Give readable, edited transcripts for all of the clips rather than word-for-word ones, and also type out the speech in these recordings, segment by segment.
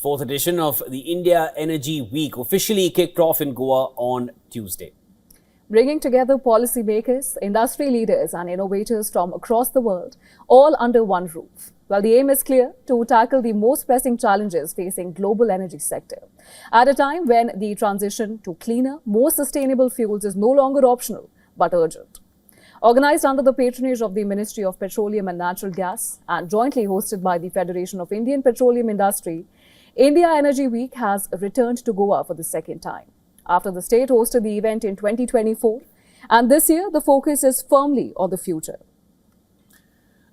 fourth edition of the India Energy Week officially kicked off in Goa on Tuesday. Bringing together policymakers, industry leaders and innovators from across the world, all under one roof. Well, the aim is clear: to tackle the most pressing challenges facing global energy sector. At a time when the transition to cleaner, more sustainable fuels is no longer optional, but urgent. Organized under the patronage of the Ministry of Petroleum and Natural Gas and jointly hosted by the Federation of Indian Petroleum Industry, India Energy Week has returned to Goa for the second time, after the state hosted the event in 2024, and this year the focus is firmly on the future.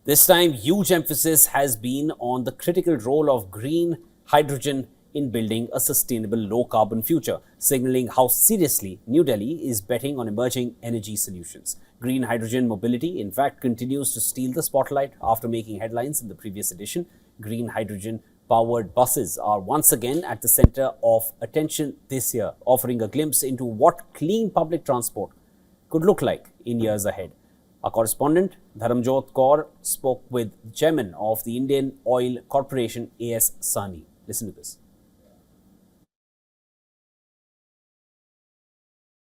This time, huge emphasis has been on the critical role of green hydrogen in building a sustainable low-carbon future, signaling how seriously New Delhi is betting on emerging energy solutions. Green hydrogen mobility, in fact, continues to steal the spotlight after making headlines in the previous edition. Green hydrogen-powered buses are once again at the center of attention this year, offering a glimpse into what clean public transport could look like in years ahead. Our correspondent, Dharamjot Kaur, spoke with the chairman of the Indian Oil Corporation, A.S. Sahni. Listen to this.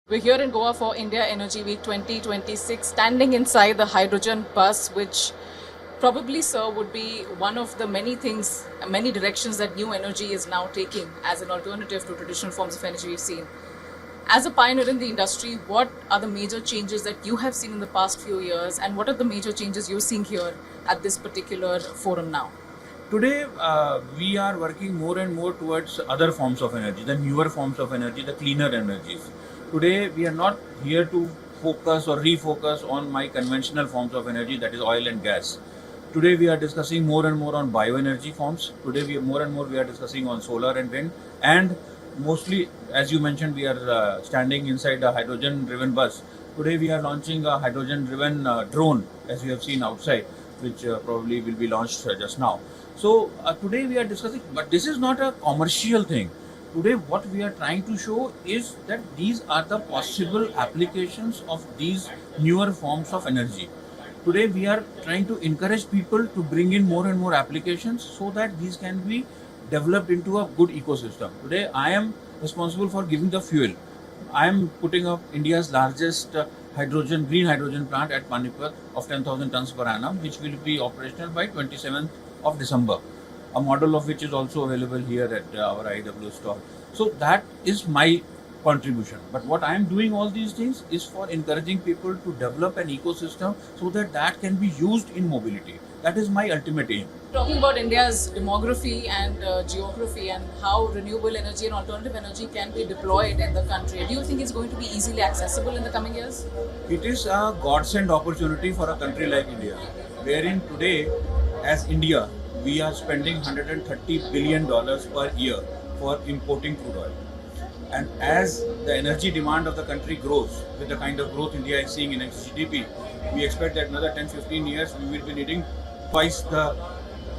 We're here in Goa for India Energy Week 2026, standing inside the hydrogen bus, which probably, sir, would be one of the many things, many directions that new energy is now taking as an alternative to traditional forms of energy we've seen. As a pioneer in the industry, what are the major changes that you have seen in the past few years, and what are the major changes you're seeing here at this particular forum now? Today, we are working more and more towards other forms of energy, the newer forms of energy, the cleaner energies. Today, we are not here to focus or refocus on my conventional forms of energy, that is oil and gas. Today, we are discussing more and more on bioenergy forms. Today, we are discussing on solar and wind, and mostly, as you mentioned, we are standing inside a hydrogen-driven bus. Today, we are launching a hydrogen-driven drone, as you have seen outside, which probably will be launched just now. So today we are discussing, but this is not a commercial thing. Today what we are trying to show is that these are the possible applications of these newer forms of energy. Today we are trying to encourage people to bring in more and more applications so that these can be developed into a good ecosystem. Today I am responsible for giving the fuel. I am putting up India's largest green hydrogen plant at Panipat of 10,000 tons per annum, which will be operational by 27th of December. A model of which is also available here at our IW store. So that is my contribution. But what I am doing all these things is for encouraging people to develop an ecosystem so that that can be used in mobility. That is my ultimate aim. Talking about India's demography and geography and how renewable energy and alternative energy can be deployed in the country, do you think it's going to be easily accessible in the coming years? It is a godsend opportunity for a country like India, wherein today, as India, we are spending $130 billion per year for importing crude oil. And as the energy demand of the country grows, with the kind of growth India is seeing in its GDP, we expect that another 10-15 years we will be needing twice the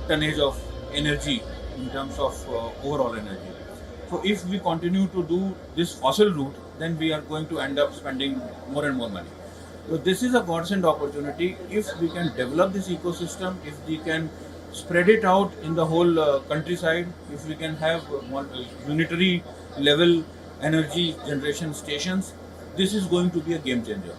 tonnage of energy in terms of overall energy. So if we continue to do this fossil route, then we are going to end up spending more and more money. So this is a godsend opportunity. If we can develop this ecosystem, if we can spread it out in the whole countryside, if we can have unitary level energy generation stations, this is going to be a game changer.